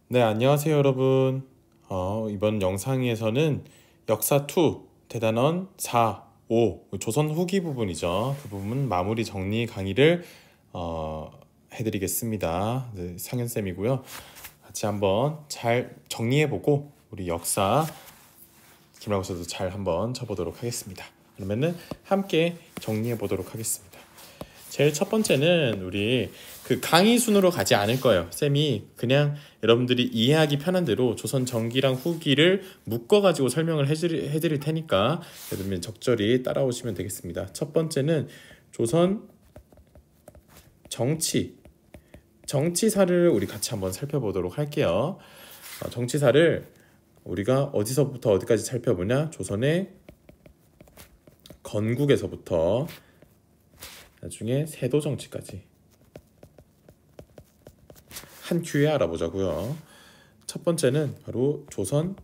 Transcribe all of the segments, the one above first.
네, 안녕하세요, 여러분. 이번 영상에서는 역사 2, 대단원 4, 5, 조선 후기 부분이죠. 그 부분 마무리 정리 강의를 해드리겠습니다. 네, 상현쌤이고요. 같이 한번 잘 정리해보고 우리 역사 김라고서도 잘 한번 쳐보도록 하겠습니다. 그러면은 함께 정리해보도록 하겠습니다. 제일 첫 번째는 우리 그 강의 순으로 가지 않을 거예요. 쌤이 그냥 여러분들이 이해하기 편한 대로 조선 전기랑 후기를 묶어가지고 설명을 해드릴 테니까 여러분 적절히 따라오시면 되겠습니다. 첫 번째는 조선 정치사를 우리 같이 한번 살펴보도록 할게요. 정치사를 우리가 어디서부터 어디까지 살펴보냐? 조선의 건국에서부터 나중에 세도 정치까지 한 큐에 알아보자고요. 첫 번째는 바로 조선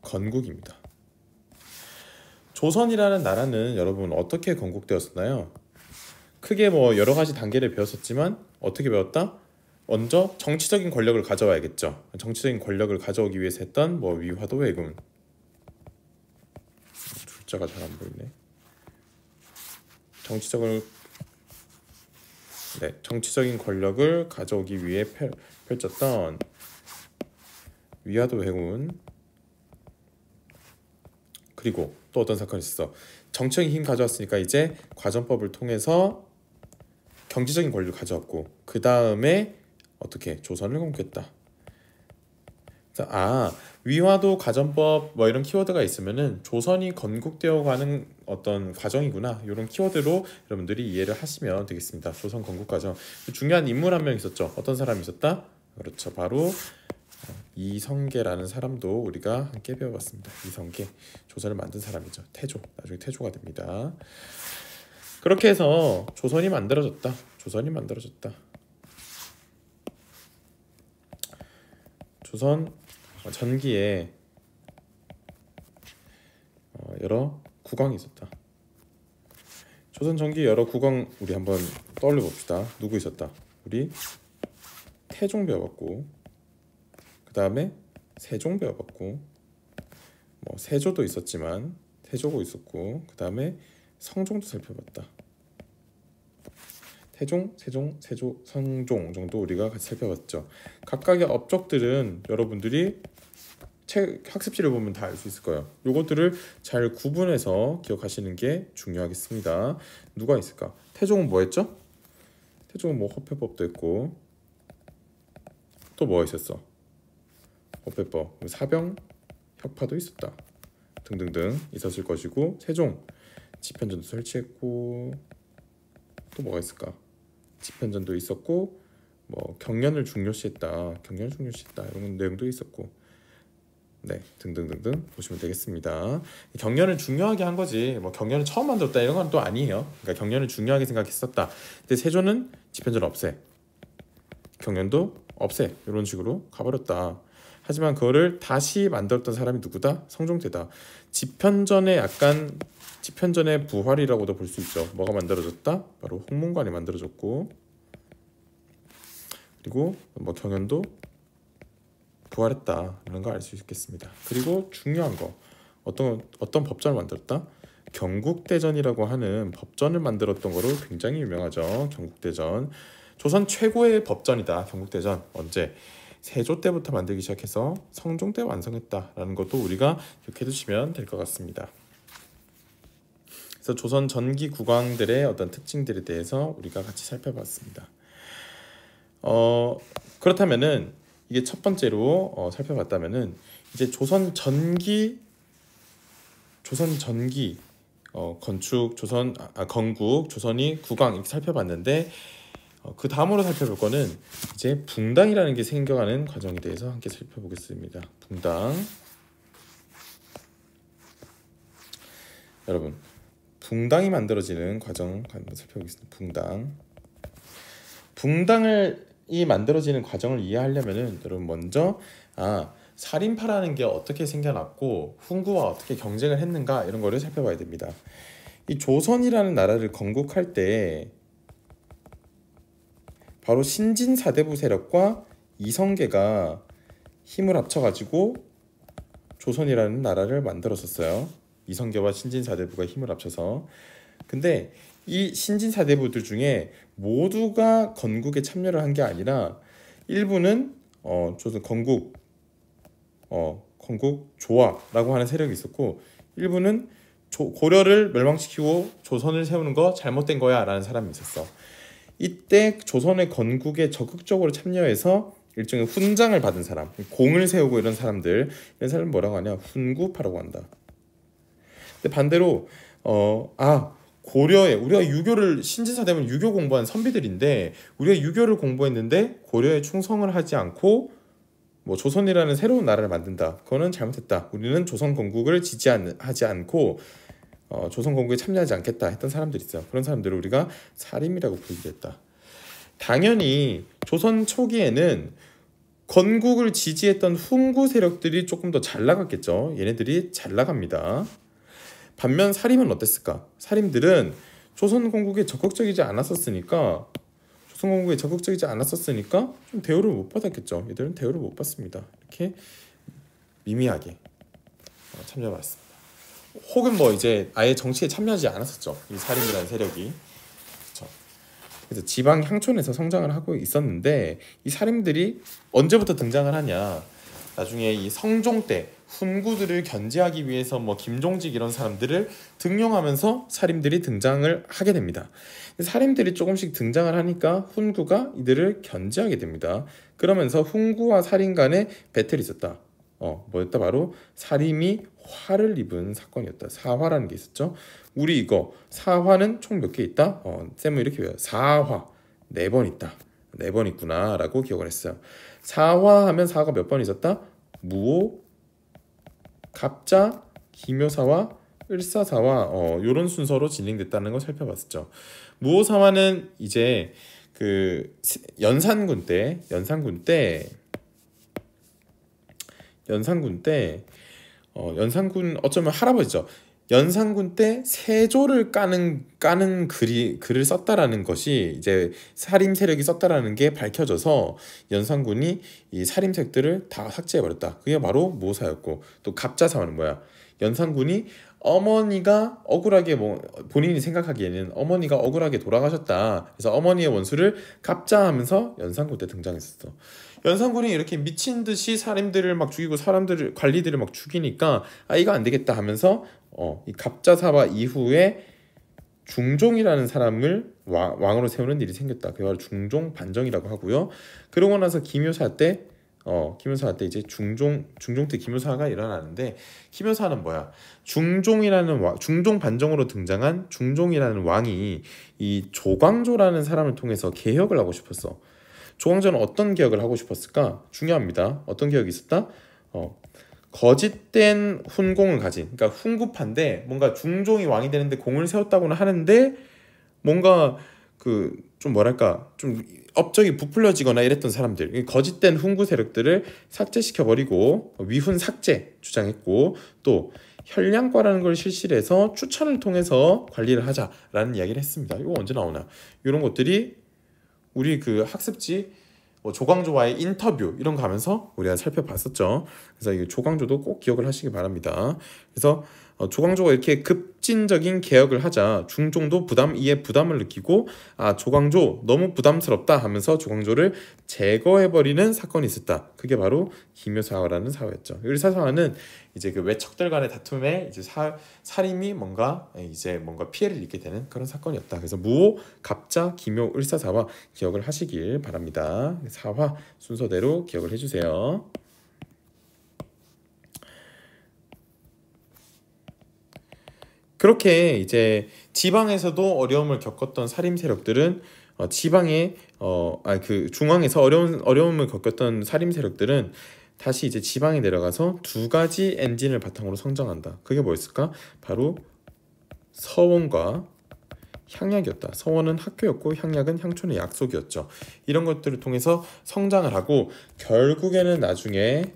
건국입니다. 조선이라는 나라는 여러분 어떻게 건국되었었나요? 크게 뭐 여러 가지 단계를 배웠었지만 어떻게 배웠다? 먼저 정치적인 권력을 가져와야겠죠. 정치적인 권력을 가져오기 위해서 했던 뭐 위화도 왜군. 줄자가 잘 안 보이네. 정치적인 권력을 가져오기 위해 펼쳤던 위화도 왜군. 그리고 또 어떤 사건이 있었어? 정치적인 힘 가져왔으니까 이제 과정법을 통해서 경제적인 권리를 가져왔고 그 다음에 어떻게 조선을 건국했다. 위화도 가정법 뭐 이런 키워드가 있으면은 조선이 건국되어 가는 어떤 과정이구나 이런 키워드로 여러분들이 이해를 하시면 되겠습니다. 조선 건국 과정 중요한 인물 한 명 있었죠. 어떤 사람이 있었다? 그렇죠. 바로 이성계라는 사람도 우리가 함께 배워봤습니다. 이성계 조선을 만든 사람이죠. 태조 나중에 태조가 됩니다. 그렇게 해서 조선이 만들어졌다. 조선 전기에 여러 국왕이 있었다. 조선 전기 여러 국왕 우리 한번 떠올려 봅시다. 누구 있었다? 우리 태종 배워봤고 그 다음에 세종 배워봤고 뭐 세조도 있었지만 태조고 있었고 그 다음에 성종도 살펴봤다. 태종, 세종, 세조, 성종 정도 우리가 같이 살펴봤죠. 각각의 업적들은 여러분들이 학습지를 보면 다 알 수 있을 거예요. 요것들을 잘 구분해서 기억하시는 게 중요하겠습니다. 누가 있을까? 태종은 뭐 했죠? 태종은 뭐 허폐법도 했고 또 뭐가 있었어? 허폐법, 사병, 혁파도 있었다. 등등등 있었을 것이고 이세종 집현전도 설치했고 또 뭐가 있을까? 집현전도 있었고 뭐 경련을 중요시했다 이런 내용도 있었고 네 등등등등 보시면 되겠습니다. 경련을 중요하게 한 거지 뭐 경련을 처음 만들었다 이런 건 또 아니에요. 그러니까 경련을 중요하게 생각했었다. 근데 세조는 집현전 없애 경련도 없애 이런 식으로 가버렸다. 하지만 그거를 다시 만들었던 사람이 누구다? 성종대다. 집현전의 부활이라고도 볼 수 있죠. 뭐가 만들어졌다? 바로 홍문관이 만들어졌고 그리고 뭐 경연도 부활했다 이런 거 알 수 있겠습니다. 그리고 중요한 거 어떤 법전을 만들었다? 경국대전이라고 하는 법전을 만들었던 거로 굉장히 유명하죠. 경국대전 조선 최고의 법전이다. 경국대전 언제? 세조 때부터 만들기 시작해서 성종 때 완성했다라는 것도 우리가 기억해 두시면 될 것 같습니다. 그래서 조선 전기 국왕들의 어떤 특징들에 대해서 우리가 같이 살펴봤습니다. 그렇다면은 이게 첫 번째로 살펴봤다면은 이제 조선 전기 건축 건국 조선이 국왕 이렇게 살펴봤는데 그 다음으로 살펴볼 거는 이제 붕당이라는 게 생겨가는 과정에 대해서 함께 살펴보겠습니다. 붕당 여러분 붕당이 만들어지는 과정 한번 살펴보겠습니다. 붕당이 만들어지는 과정을 이해하려면은 여러분 먼저 살인파라는 게 어떻게 생겨났고 훈구와 어떻게 경쟁을 했는가 이런 거를 살펴봐야 됩니다. 이 조선이라는 나라를 건국할 때 바로 신진사대부 세력과 이성계가 힘을 합쳐가지고 조선이라는 나라를 만들었었어요. 이성계와 신진사대부가 힘을 합쳐서. 근데 이 신진사대부들 중에 모두가 건국에 참여를 한 게 아니라 일부는 조선 건국 조화라고 하는 세력이 있었고, 일부는 고려를 멸망시키고 조선을 세우는 거 잘못된 거야 라는 사람이 있었어. 이때 조선의 건국에 적극적으로 참여해서 일종의 훈장을 받은 사람, 공을 세우고 이런 사람들, 이런 사람을 뭐라고 하냐, 훈구파라고 한다. 근데 반대로 고려에 우리가 유교를, 신진사대면 유교 공부한 선비들인데 우리가 유교를 공부했는데 고려에 충성을 하지 않고 뭐 조선이라는 새로운 나라를 만든다, 그거는 잘못했다, 우리는 조선 건국을 지지하지 않고 조선 건국에 참여하지 않겠다 했던 사람들이 있어요. 그런 사람들을 우리가 사림이라고 부르기도 했다. 당연히 조선 초기에는 건국을 지지했던 훈구 세력들이 조금 더 잘 나갔겠죠. 얘네들이 잘 나갑니다. 반면 사림은 어땠을까? 사림들은 조선 건국에 적극적이지 않았었으니까 좀 대우를 못 받았겠죠. 얘들은 대우를 못 받습니다. 이렇게 미미하게 참여해봤습니다. 혹은 뭐 이제 아예 정치에 참여하지 않았었죠. 이 사림이라는 세력이. 그렇죠. 그래서 지방 향촌에서 성장을 하고 있었는데 이 사림들이 언제부터 등장을 하냐? 나중에 이 성종 때 훈구들을 견제하기 위해서 뭐 김종직 이런 사람들을 등용하면서 사림들이 등장을 하게 됩니다. 사림들이 조금씩 등장을 하니까 훈구가 이들을 견제하게 됩니다. 그러면서 훈구와 사림 간의 배틀이 있었다. 뭐였다? 바로 사림이 화를 입은 사건이었다. 사화라는 게 있었죠. 우리 이거 사화는 총 몇 개 있다? 쌤은 이렇게 외워요. 사화 4번 있다. 4번 있구나 라고 기억을 했어요. 사화하면 사화가 몇 번 있었다? 무오, 갑자, 기묘사화, 을사사화, 요런 순서로 진행됐다는 걸 살펴봤었죠. 무오사화는 이제 그 연산군 때 연산군 어쩌면 할아버지죠. 연산군 때 세조를 까는 글을 썼다라는 것이 이제 사림 세력이 썼다라는 게 밝혀져서 연산군이 이 사림 세력들을 다 삭제해버렸다. 그게 바로 모사였고, 또 갑자사화는 뭐야? 연산군이 어머니가 억울하게 본인이 생각하기에는 어머니가 억울하게 돌아가셨다. 그래서 어머니의 원수를 갑자하면서 연산군 때 등장했었어. 연산군이 이렇게 미친 듯이 사람들을 막 죽이고 관리들을 막 죽이니까 이거 안 되겠다 하면서 이 갑자사화 이후에 중종이라는 사람을 왕으로 세우는 일이 생겼다. 그게 바로 중종 반정이라고 하고요. 그러고 나서 기묘사 때 이제 중종 때 기묘사가 일어나는데, 기묘사는 뭐야? 중종 반정으로 등장한 중종이라는 왕이 이 조광조라는 사람을 통해서 개혁을 하고 싶었어. 조광조는 어떤 개혁을 하고 싶었을까? 중요합니다. 어떤 개혁이 있었다? 거짓된 훈공을 가진, 그러니까 훈구파인데 뭔가 중종이 왕이 되는데 공을 세웠다고는 하는데 뭔가 좀 뭐랄까, 좀 업적이 부풀려지거나 이랬던 사람들, 거짓된 훈구 세력들을 삭제시켜버리고 위훈 삭제 주장했고, 또 현량과라는 걸 실시를 해서 추천을 통해서 관리를 하자라는 이야기를 했습니다. 이거 언제 나오나? 이런 것들이 우리 그 학습지 조광조와의 인터뷰 이런 거 하면서 우리가 살펴봤었죠. 그래서 이 조광조도 꼭 기억을 하시기 바랍니다. 그래서 조광조가 이렇게 급진적인 개혁을 하자 중종도 이에 부담을 느끼고 조광조 너무 부담스럽다 하면서 조광조를 제거해버리는 사건이 있었다. 그게 바로 기묘사화라는 사화였죠. 을사사화는 이제 그 외척들 간의 다툼에 이제 사림이 뭔가 피해를 입게 되는 그런 사건이었다. 그래서 무오, 갑자, 기묘, 을사사화 기억을 하시길 바랍니다. 사화 순서대로 기억을 해주세요. 그렇게 이제 지방에서도 어려움을 겪었던 사림 세력들은 중앙에서 어려움을 겪었던 사림 세력들은 다시 이제 지방에 내려가서 2가지 엔진을 바탕으로 성장한다. 그게 뭐였을까? 바로 서원과 향약이었다. 서원은 학교였고 향약은 향촌의 약속이었죠. 이런 것들을 통해서 성장을 하고 결국에는 나중에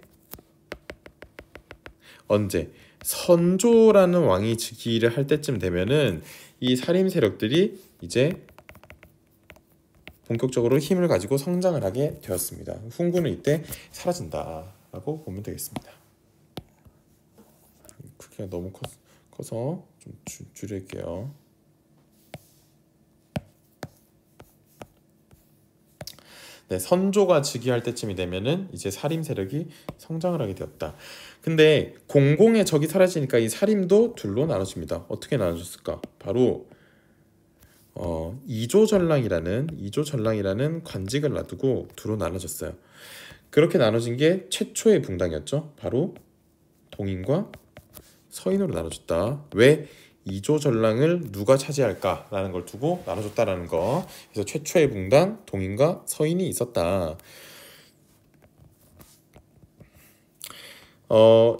언제 선조라는 왕이 즉위를 할 때쯤 되면은 이 사림 세력들이 이제 본격적으로 힘을 가지고 성장을 하게 되었습니다. 훈구는 이때 사라진다라고 보면 되겠습니다. 크기가 너무 커서 좀 줄일게요. 네, 선조가 즉위할 때쯤이 되면은 이제 사림 세력이 성장을 하게 되었다. 근데 공공의 적이 사라지니까 이 사림도 둘로 나눠집니다. 어떻게 나눠졌을까? 바로 이조전랑이라는 관직을 놔두고 두로 나눠졌어요. 그렇게 나눠진 게 최초의 붕당이었죠. 바로 동인과 서인으로 나눠졌다. 왜 이조전랑을 누가 차지할까라는 걸 두고 나눠줬다라는 거. 그래서 최초의 붕당 동인과 서인이 있었다.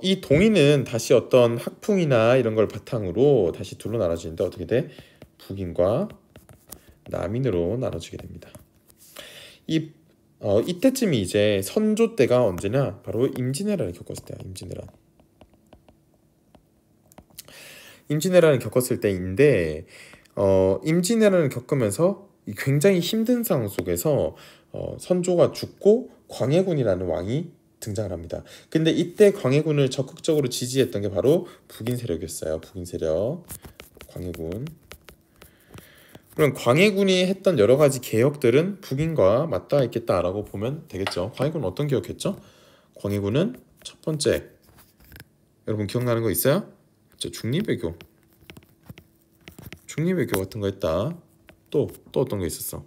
이 동인은 다시 어떤 학풍이나 이런 걸 바탕으로 다시 둘로 나눠지는데 어떻게 돼? 북인과 남인으로 나눠지게 됩니다. 이때쯤이 이제 선조 때가 언제냐? 바로 임진왜란을 겪었을 때야. 임진왜란을 겪었을 때인데 임진왜란을 겪으면서 굉장히 힘든 상황 속에서 선조가 죽고 광해군이라는 왕이 등장을 합니다. 근데 이때 광해군을 적극적으로 지지했던 게 바로 북인 세력이었어요. 북인 세력, 광해군. 그럼 광해군이 했던 여러 가지 개혁들은 북인과 맞닿아 있겠다라고 보면 되겠죠. 광해군은 어떤 개혁했죠? 광해군은 첫 번째, 여러분 기억나는 거 있어요? 중립외교 같은 거 했다. 또 어떤 거 있었어?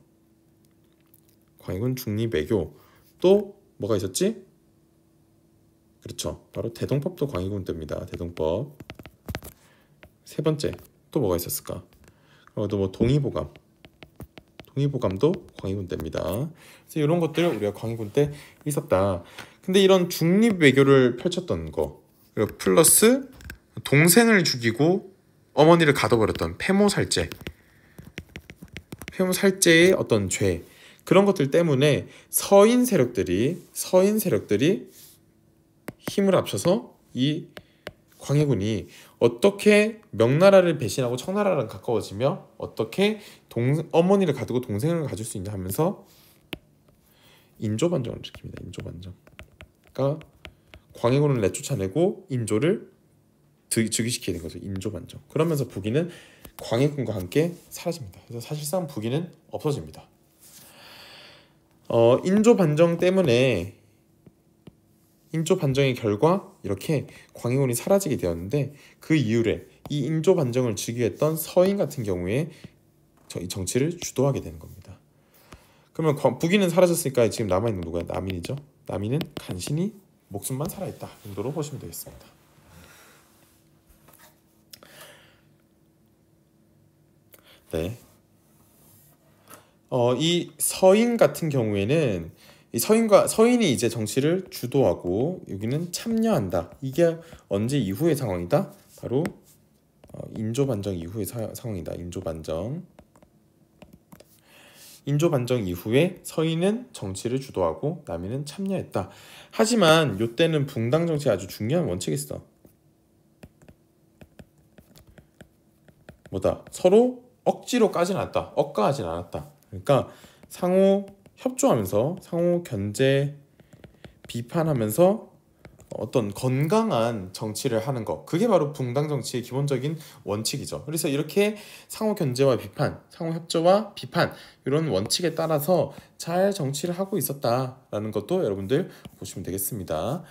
광해군 중립외교. 또 뭐가 있었지? 그렇죠. 바로 대동법도 광해군 때입니다. 대동법. 세 번째 또 뭐가 있었을까? 또 뭐 동의보감도 광해군 때입니다. 그래서 이런 것들 우리가 광해군 때 있었다. 근데 이런 중립 외교를 펼쳤던 거 그리고 플러스 동생을 죽이고 어머니를 가둬버렸던 폐모살죄의 어떤 죄 그런 것들 때문에 서인 세력들이 힘을 합쳐서 이 광해군이 어떻게 명나라를 배신하고 청나라랑 가까워지며 어떻게 어머니를 가두고 동생을 가질 수 있냐 하면서 인조반정을 일으킵니다. 인조반정. 그러니까 광해군을 내쫓아내고 인조를 즉위시키게 된 거죠. 인조반정. 그러면서 북인은 광해군과 함께 사라집니다. 그래서 사실상 북인은 없어집니다. 인조반정 때문에 인조반정의 결과 이렇게 광해군이 사라지게 되었는데 그 이후에 이 인조반정을 즉위했던 서인 같은 경우에 이 정치를 주도하게 되는 겁니다. 그러면 북인은 사라졌으니까 지금 남아있는 누구야? 남인이죠. 남인은 간신히 목숨만 살아있다 정도로 보시면 되겠습니다. 네. 이 서인 같은 경우에는 이 서인이 이제 정치를 주도하고 여기는 참여한다. 이게 언제 이후의 상황이다? 바로 인조반정 이후의 상황이다. 인조반정 이후에 서인은 정치를 주도하고 남인은 참여했다. 하지만 이때는 붕당 정치에 아주 중요한 원칙이 있어. 뭐다? 서로 억지로 까진 않았다. 억까하진 않았다. 그러니까 상호 협조하면서 상호 견제 비판하면서 어떤 건강한 정치를 하는 것 그게 바로 붕당 정치의 기본적인 원칙이죠. 그래서 이렇게 상호 견제와 비판, 상호 협조와 비판 이런 원칙에 따라서 잘 정치를 하고 있었다라는 것도 여러분들 보시면 되겠습니다.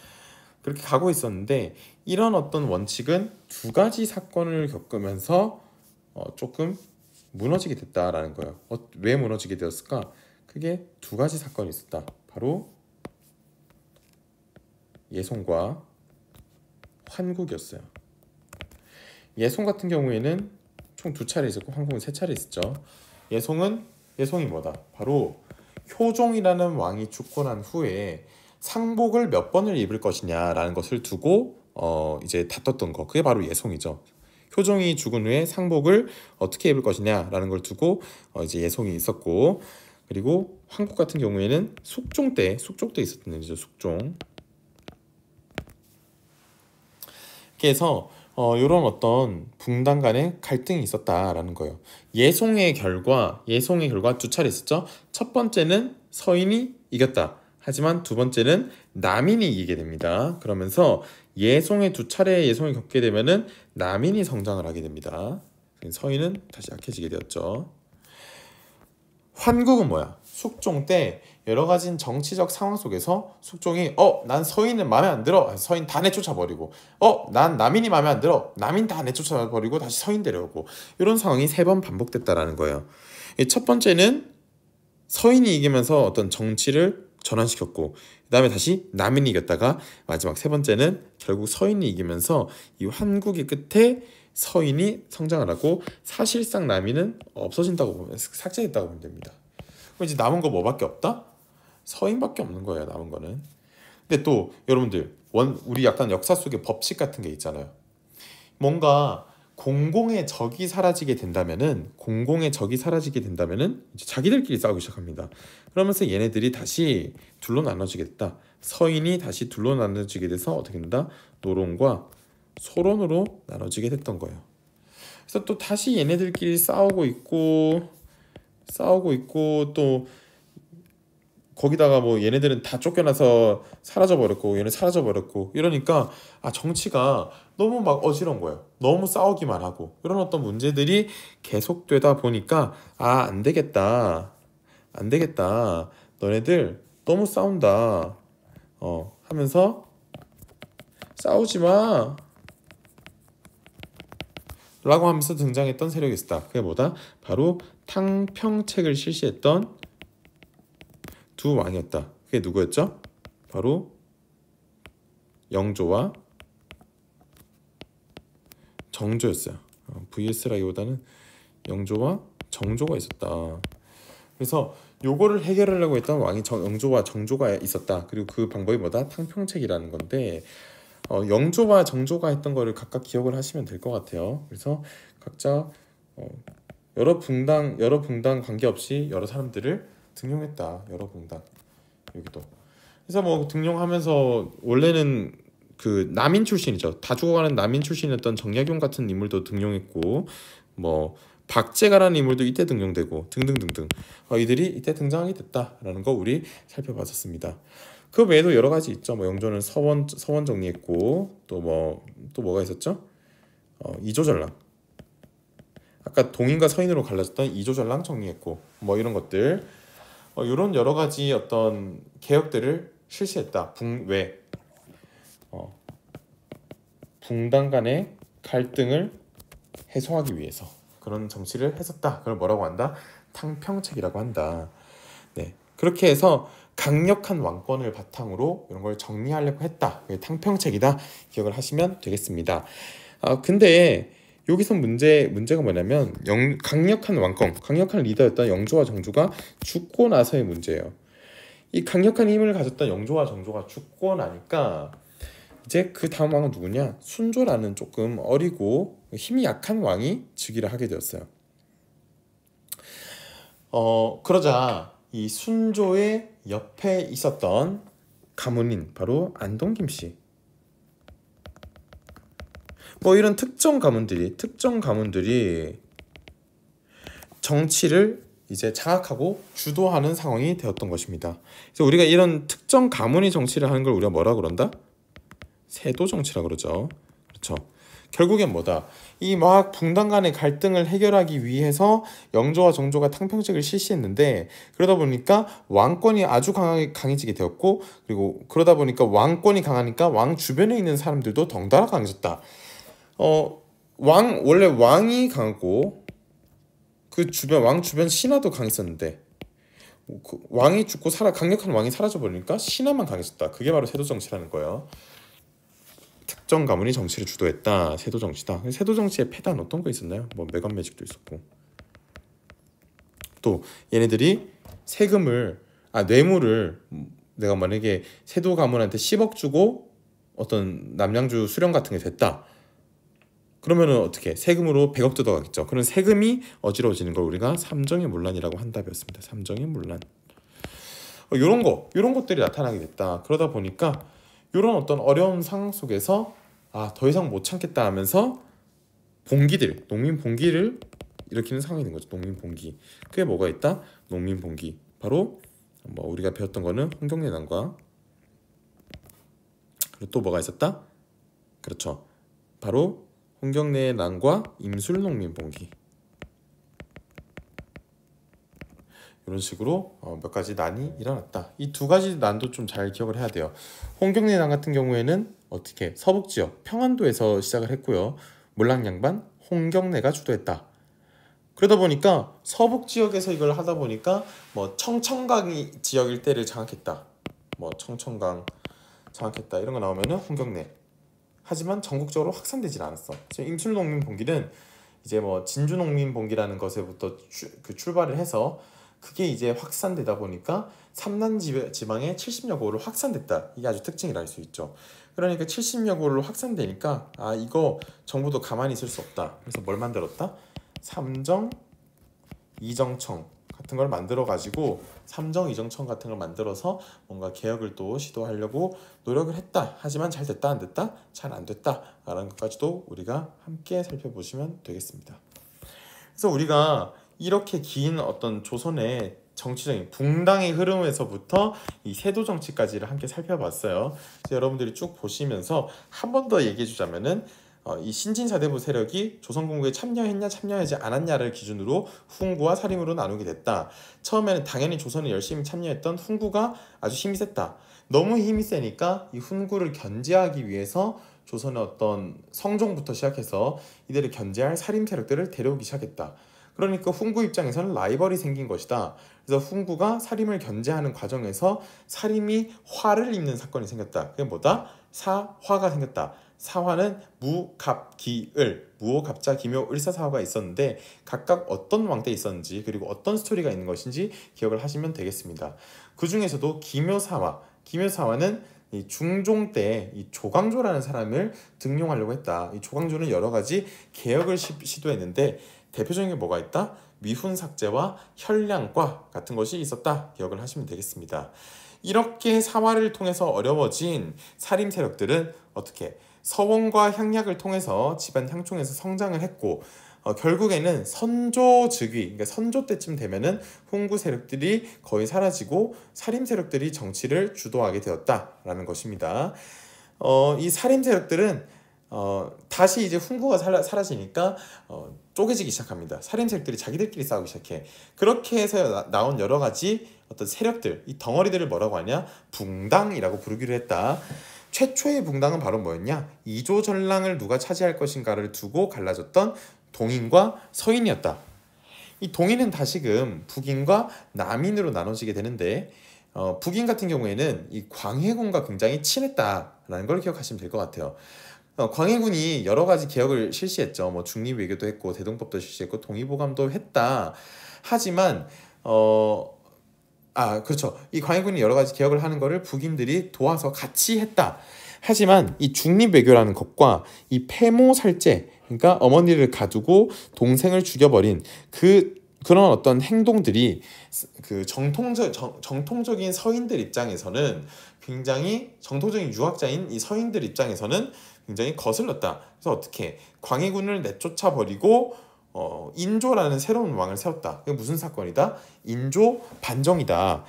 그렇게 가고 있었는데 이런 어떤 원칙은 두 가지 사건을 겪으면서 조금 무너지게 됐다라는 거예요. 왜 무너지게 되었을까? 크게 두 가지 사건이 있었다. 바로 예송과 환국이었어요. 예송 같은 경우에는 총 2차례 있었고 환국은 3차례 있었죠. 예송이 뭐다? 바로 효종이라는 왕이 죽고 난 후에 상복을 몇 번을 입을 것이냐라는 것을 두고 이제 다퉜던 거. 그게 바로 예송이죠. 효종이 죽은 후에 상복을 어떻게 입을 것이냐라는 걸 두고 이제 예송이 있었고 그리고 환국 같은 경우에는 숙종 때 있었던 일이죠. 숙종. 그래서 이런 어떤 붕당 간의 갈등이 있었다라는 거예요. 예송의 결과 두 차례 있었죠. 첫 번째는 서인이 이겼다. 하지만 두 번째는 남인이 이기게 됩니다. 그러면서 예송의 두 차례 예송을 겪게 되면은 남인이 성장을 하게 됩니다. 서인은 다시 약해지게 되었죠. 환국은 뭐야? 숙종 때 여러 가지 정치적 상황 속에서 숙종이 난 서인은 마음에 안 들어. 서인 다 내쫓아버리고 난 남인이 마음에 안 들어. 남인 다 내쫓아버리고 다시 서인 데려오고 이런 상황이 3번 반복됐다라는 거예요. 첫 번째는 서인이 이기면서 어떤 정치를 전환시켰고 그 다음에 다시 남인이 이겼다가 마지막 세 번째는 결국 서인이 이기면서 이 환국의 끝에 서인이 성장을 하고 사실상 남인은 없어진다고 보면 삭제됐다고 보면 됩니다. 그럼 이제 남은 거 뭐밖에 없다? 서인밖에 없는 거예요. 남은 거는. 근데 또 여러분들 우리 약간 역사 속에 법칙 같은 게 있잖아요. 뭔가 공공의 적이 사라지게 된다면은 이제 자기들끼리 싸우기 시작합니다. 그러면서 얘네들이 다시 둘로 나눠지게 됐다. 서인이 다시 둘로 나눠지게 돼서 어떻게 된다? 노론과 소론으로 나눠지게 됐던 거예요. 그래서 또 다시 얘네들끼리 싸우고 있고 또 거기다가 뭐 얘네들은 다 쫓겨나서 사라져버렸고 얘는 사라져버렸고 이러니까 정치가 너무 막 어지러운 거예요. 너무 싸우기만 하고 이런 어떤 문제들이 계속되다 보니까 안 되겠다 너네들 너무 싸운다 하면서 싸우지 마 라고 하면서 등장했던 세력이 있었다. 그게 뭐다? 바로 탕평책을 실시했던 두 왕이었다. 그게 누구였죠? 바로 영조와 정조였어요. VS라기보다는 영조와 정조가 있었다. 그래서 요거를 해결하려고 했던 왕이 영조와 정조가 있었다. 그리고 그 방법이 뭐다? 탕평책이라는 건데 영조와 정조가 했던 거를 각각 기억을 하시면 될 것 같아요. 그래서 각자 여러 붕당 관계없이 여러 사람들을 등용했다. 여러 붕당 여기도. 그래서 뭐 등용하면서 원래는 그 남인 출신이죠. 다 죽어가는 남인 출신이었던 정약용 같은 인물도 등용했고 뭐 박제가라는 인물도 이때 등용되고 등등등등 이들이 이때 등장하게 됐다라는 거 우리 살펴봤었습니다. 그 외에도 여러 가지 있죠. 뭐 영조는 서원 정리했고 또 뭐가 있었죠? 이조전랑 아까 동인과 서인으로 갈라졌던 이조전랑 정리했고 뭐 이런 것들 이런 여러 가지 어떤 개혁들을 실시했다. 붕당 간의 갈등을 해소하기 위해서 그런 정치를 했었다. 그걸 뭐라고 한다? 탕평책이라고 한다. 네, 그렇게 해서 강력한 왕권을 바탕으로 이런 걸 정리하려고 했다. 그게 탕평책이다. 기억을 하시면 되겠습니다. 근데 여기서 문제가 뭐냐면 강력한 리더였던 영조와 정조가 죽고 나서의 문제예요. 이 강력한 힘을 가졌던 영조와 정조가 죽고 나니까 이제 그 다음 왕은 누구냐? 순조라는 조금 어리고 힘이 약한 왕이 즉위를 하게 되었어요. 그러자 이 순조의 옆에 있었던 가문인 바로 안동김씨 뭐 이런 특정 가문들이 정치를 이제 장악하고 주도하는 상황이 되었던 것입니다. 그래서 우리가 이런 특정 가문이 정치를 하는 걸 우리가 뭐라 그런다? 세도 정치라 그러죠. 그렇죠. 결국엔 뭐다? 이 막 붕당 간의 갈등을 해결하기 위해서 영조와 정조가 탕평책을 실시했는데 그러다 보니까 왕권이 아주 강해지게 되었고 그리고 그러다 보니까 왕권이 강하니까 왕 주변에 있는 사람들도 덩달아 강해졌다. 원래 왕이 강하고 그 왕 주변 신하도 강했었는데 그 왕이 죽고 강력한 왕이 사라져 버리니까 신하만 강해졌다. 그게 바로 세도 정치라는 거예요. 특정 가문이 정치를 주도했다. 세도 정치다. 세도 정치의 폐단 어떤 거 있었나요? 뭐 매관 매직도 있었고 또 얘네들이 뇌물을 내가 만약에 세도 가문한테 10억 주고 어떤 남양주 수령 같은 게 됐다. 그러면은 어떻게 세금으로 100억 뜯어가겠죠. 그런 세금이 어지러워지는 걸 우리가 삼정의 문란이라고 한 답이었습니다. 삼정의 문란. 이런 것들이 나타나게 됐다. 그러다 보니까 이런 어떤 어려운 상황 속에서 더 이상 못 참겠다 하면서 봉기들, 농민 봉기를 일으키는 상황이 된 거죠. 농민 봉기. 그게 뭐가 있다? 농민 봉기. 바로 뭐 우리가 배웠던 거는 홍경래난과, 그리고 또 뭐가 있었다? 그렇죠. 바로 홍경래난과 임술농민 봉기. 이런 식으로 몇 가지 난이 일어났다. 이 두 가지 난도 좀 잘 기억을 해야 돼요. 홍경래난 같은 경우에는 어떻게 서북 지역 평안도에서 시작을 했고요. 몰락양반 홍경래가 주도했다. 그러다 보니까 서북 지역에서 이걸 하다 보니까 뭐 청천강 지역 일대를 장악했다. 뭐 청천강 장악했다 이런 거 나오면은 홍경래. 하지만 전국적으로 확산되질 않았어. 지금 임술농민 봉기는 이제 뭐 진주농민 봉기라는 것에부터 출발을 해서 그게 이제 확산되다 보니까 삼남 지방에 70여 고를 확산됐다. 이게 아주 특징이라 할 수 있죠. 그러니까 70여 고를 확산되니까 이거 정부도 가만히 있을 수 없다. 그래서 뭘 만들었다? 삼정 이정청 같은 걸 만들어 가지고 삼정 이정청 같은 걸 만들어서 뭔가 개혁을 또 시도하려고 노력을 했다. 하지만 잘 됐다 안 됐다? 잘 안 됐다 라는 것까지도 우리가 함께 살펴보시면 되겠습니다. 그래서 우리가 이렇게 긴 어떤 조선의 정치적인 붕당의 흐름에서부터 이 세도 정치까지를 함께 살펴봤어요. 그래서 여러분들이 쭉 보시면서 한 번 더 얘기해 주자면은 이 신진사대부 세력이 조선공부에 참여했냐 참여하지 않았냐를 기준으로 훈구와 사림으로 나누게 됐다. 처음에는 당연히 조선에 열심히 참여했던 훈구가 아주 힘이 셌다. 너무 힘이 세니까 이 훈구를 견제하기 위해서 조선의 어떤 성종부터 시작해서 이들을 견제할 사림 세력들을 데려오기 시작했다. 그러니까 훈구 입장에서는 라이벌이 생긴 것이다. 그래서 훈구가 사림을 견제하는 과정에서 사림이 화를 입는 사건이 생겼다. 그게 뭐다? 사화가 생겼다. 사화는 무갑기을, 무호, 갑자, 기묘, 을사사화가 있었는데 각각 어떤 왕 때 있었는지 그리고 어떤 스토리가 있는 것인지 기억을 하시면 되겠습니다. 그 중에서도 기묘사화는 이 중종 때 이 조광조라는 사람을 등용하려고 했다. 이 조광조는 여러 가지 개혁을 시도했는데 대표적인 게 뭐가 있다? 미훈삭제와 혈량과 같은 것이 있었다. 기억을 하시면 되겠습니다. 이렇게 사화를 통해서 어려워진 사림 세력들은 어떻게 서원과 향약을 통해서 집안 향촌에서 성장을 했고 결국에는 선조 즉위, 그러니까 선조 때쯤 되면은 훈구 세력들이 거의 사라지고 사림 세력들이 정치를 주도하게 되었다라는 것입니다. 이 사림 세력들은 다시 이제 훈구가 사라지니까 쪼개지기 시작합니다. 사림 세력들이 자기들끼리 싸우기 시작해. 그렇게 해서 나온 여러 가지 어떤 세력들, 이 덩어리들을 뭐라고 하냐? 붕당이라고 부르기로 했다. 최초의 붕당은 바로 뭐였냐? 이조 전랑을 누가 차지할 것인가를 두고 갈라졌던 동인과 서인이었다. 이 동인은 다시금 북인과 남인으로 나눠지게 되는데 북인 같은 경우에는 이 광해군과 굉장히 친했다라는 걸 기억하시면 될 것 같아요. 광해군이 여러 가지 개혁을 실시했죠. 뭐 중립외교도 했고 대동법도 실시했고 동의보감도 했다. 하지만 그렇죠. 이 광해군이 여러 가지 개혁을 하는 거를 북인들이 도와서 같이 했다. 하지만 이 중립외교라는 것과 이 폐모살제, 그러니까 어머니를 가두고 동생을 죽여버린 그런 어떤 행동들이 그 정통적인 서인들 입장에서는 굉장히 정통적인 유학자인 이 서인들 입장에서는 굉장히 거슬렀다. 그래서 어떻게 광해군을 내쫓아 버리고 인조라는 새로운 왕을 세웠다. 이게 무슨 사건이다? 인조 반정이다.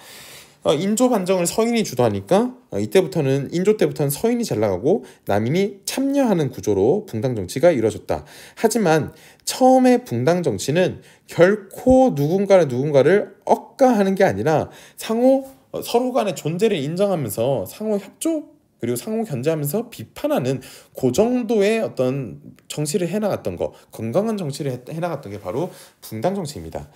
인조 반정을 서인이 주도하니까 인조 때부터는 서인이 잘 나가고 남인이 참여하는 구조로 붕당 정치가 이루어졌다. 하지만 처음에 붕당 정치는 결코 누군가를 억까하는 게 아니라 서로 간의 존재를 인정하면서 상호 협조 그리고 상호 견제하면서 비판하는 그 정도의 어떤 정치를 해나갔던 거, 건강한 정치를 해나갔던 게 바로 붕당 정치입니다.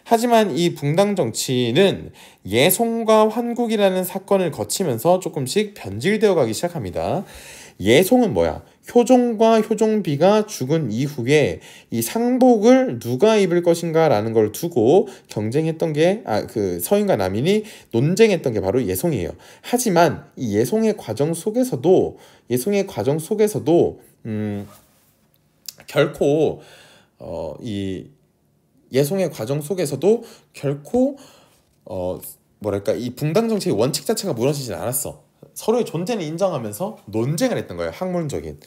하지만 이 붕당 정치는 예송과 환국이라는 사건을 거치면서 조금씩 변질되어 가기 시작합니다. 예송은 뭐야? 효종과 효종비가 죽은 이후에 이 상복을 누가 입을 것인가 라는 걸 두고 경쟁했던 게 그 서인과 남인이 논쟁했던 게 바로 예송이에요. 하지만 이 예송의 과정 속에서도 결코 이 예송의 과정 속에서도 결코 이 붕당 정치의 원칙 자체가 무너지진 않았어. 서로의 존재는 인정하면서 논쟁을 했던 거예요. 학문적인.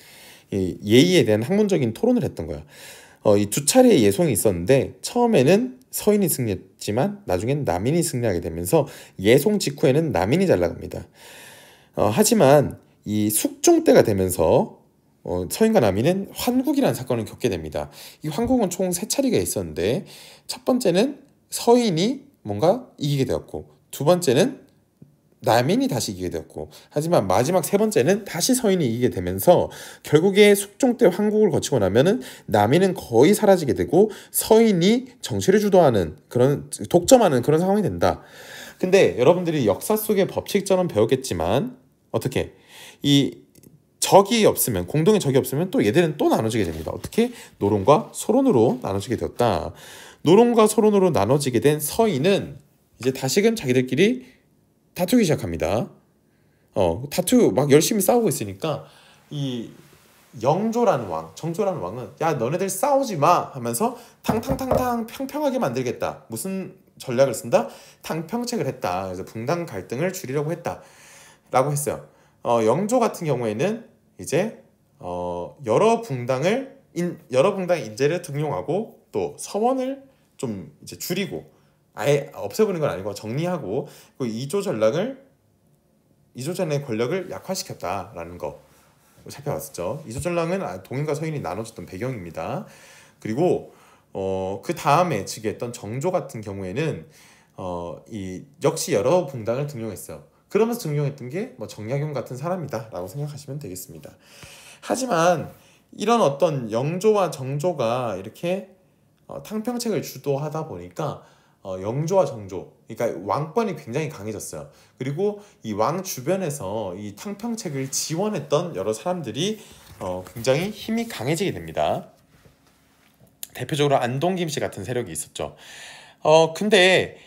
이 예의에 대한 학문적인 토론을 했던 거야. 이 두 차례의 예송이 있었는데 처음에는 서인이 승리했지만 나중엔 남인이 승리하게 되면서 예송 직후에는 남인이 잘 나갑니다. 하지만 이 숙종 때가 되면서 서인과 남인은 환국이라는 사건을 겪게 됩니다. 이 환국은 총 세 차례가 있었는데 첫 번째는 서인이 뭔가 이기게 되었고, 두 번째는 남인이 다시 이기게 되었고, 하지만 마지막 세 번째는 다시 서인이 이기게 되면서 결국에 숙종 때 환국을 거치고 나면은 남인은 거의 사라지게 되고 서인이 정치를 주도하는 그런 독점하는 그런 상황이 된다. 근데 여러분들이 역사 속의 법칙처럼 배웠겠지만 어떻게 이 적이 없으면, 공동의 적이 없으면 또 얘들은 또 나눠지게 됩니다. 어떻게? 노론과 소론으로 나눠지게 되었다. 노론과 소론으로 나눠지게 된 서인은 이제 다시금 자기들끼리 다투기 시작합니다. 다투 막 열심히 싸우고 있으니까 이 영조라는 왕, 정조라는 왕은 야 너네들 싸우지 마 하면서 탕탕탕탕 평평하게 만들겠다. 무슨 전략을 쓴다? 탕평책을 했다. 그래서 붕당 갈등을 줄이려고 했다라고 했어요. 영조 같은 경우에는 이제 여러 붕당 인재를 등용하고 또 서원을 좀 이제 줄이고 아예 없애버리는 건 아니고 정리하고 그 이조 전의 권력을 약화시켰다라는 거 살펴봤었죠. 이조 전랑은 동인과 서인이 나눠졌던 배경입니다. 그리고 그 다음에 즉위했던 정조 같은 경우에는 이 역시 여러 붕당을 등용했어요. 그러면서 등용했던 게 뭐 정약용 같은 사람이다라고 생각하시면 되겠습니다. 하지만 이런 어떤 영조와 정조가 이렇게 탕평책을 주도하다 보니까 영조와 정조, 그러니까 왕권이 굉장히 강해졌어요. 그리고 이 왕 주변에서 이 탕평책을 지원했던 여러 사람들이 굉장히 힘이 강해지게 됩니다. 대표적으로 안동 김씨 같은 세력이 있었죠. 근데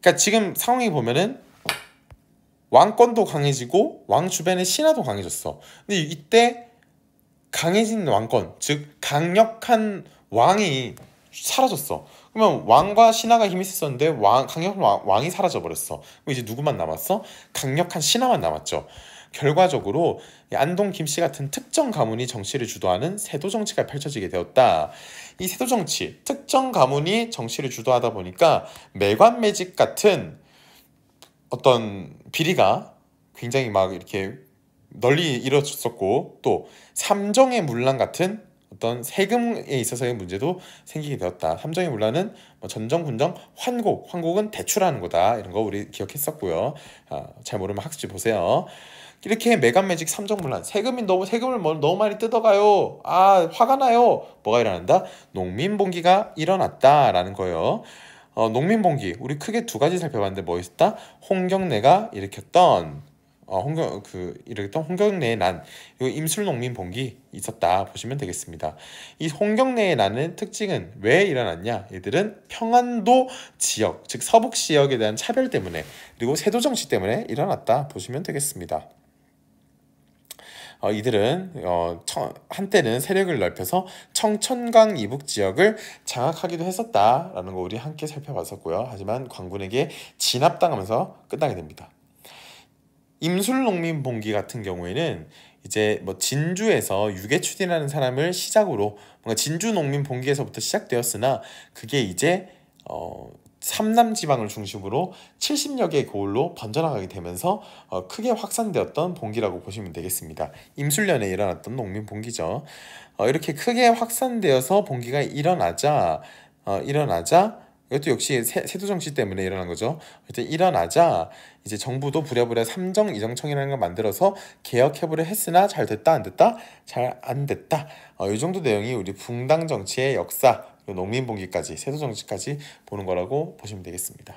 그러니까 지금 상황이 보면은 왕권도 강해지고 왕 주변의 신하도 강해졌어. 근데 이때 강해진 왕권, 즉 강력한 왕이 사라졌어. 그러면 왕과 신하가 힘이 있었는데 강력한 왕이 사라져버렸어. 그럼 이제 누구만 남았어? 강력한 신하만 남았죠. 결과적으로 안동 김씨 같은 특정 가문이 정치를 주도하는 세도 정치가 펼쳐지게 되었다. 이 세도 정치, 특정 가문이 정치를 주도하다 보니까 매관매직 같은 어떤 비리가 굉장히 막 이렇게 널리 이루어졌었고, 또 삼정의 문란 같은 어떤 세금에 있어서의 문제도 생기게 되었다. 삼정의 문란은 뭐 전정, 군정, 환곡은 대출하는 거다. 이런 거 우리 기억했었고요. 잘 모르면 학습지 보세요. 이렇게 매간매직 삼정문란, 세금을 너무 많이 뜯어가요. 화가 나요. 뭐가 일어난다? 농민봉기가 일어났다라는 거예요. 농민봉기 우리 크게 두 가지 살펴봤는데 뭐 있었다? 홍경래가 일으켰던 홍경래의 난, 이거 임술농민봉기 있었다 보시면 되겠습니다. 이 홍경래의 난의 특징은 왜 일어났냐? 이들은 평안도 지역, 즉 서북 지역에 대한 차별 때문에, 그리고 세도 정치 때문에 일어났다 보시면 되겠습니다. 이들은 한때는 세력을 넓혀서 청천강 이북 지역을 장악하기도 했었다라는 거 우리 함께 살펴봤었고요. 하지만 광군에게 진압당하면서 끝나게 됩니다. 임술농민봉기 같은 경우에는 이제 뭐 진주에서 유계춘이라는 사람을 시작으로 뭔가 진주농민봉기에서부터 시작되었으나 그게 이제 삼남지방을 중심으로 70여 개의 고을로 번져나가게 되면서 크게 확산되었던 봉기라고 보시면 되겠습니다. 임술년에 일어났던 농민봉기죠. 이렇게 크게 확산되어서 봉기가 일어나자 이것도 역시 세도 정치 때문에 일어난 거죠. 일어나자 이제 정부도 부랴부랴 삼정 이정청이라는 걸 만들어서 개혁해보려 했으나 잘 됐다 안 됐다? 잘 안 됐다. 이 정도 내용이 우리 붕당 정치의 역사, 농민봉기까지 세도 정치까지 보는 거라고 보시면 되겠습니다.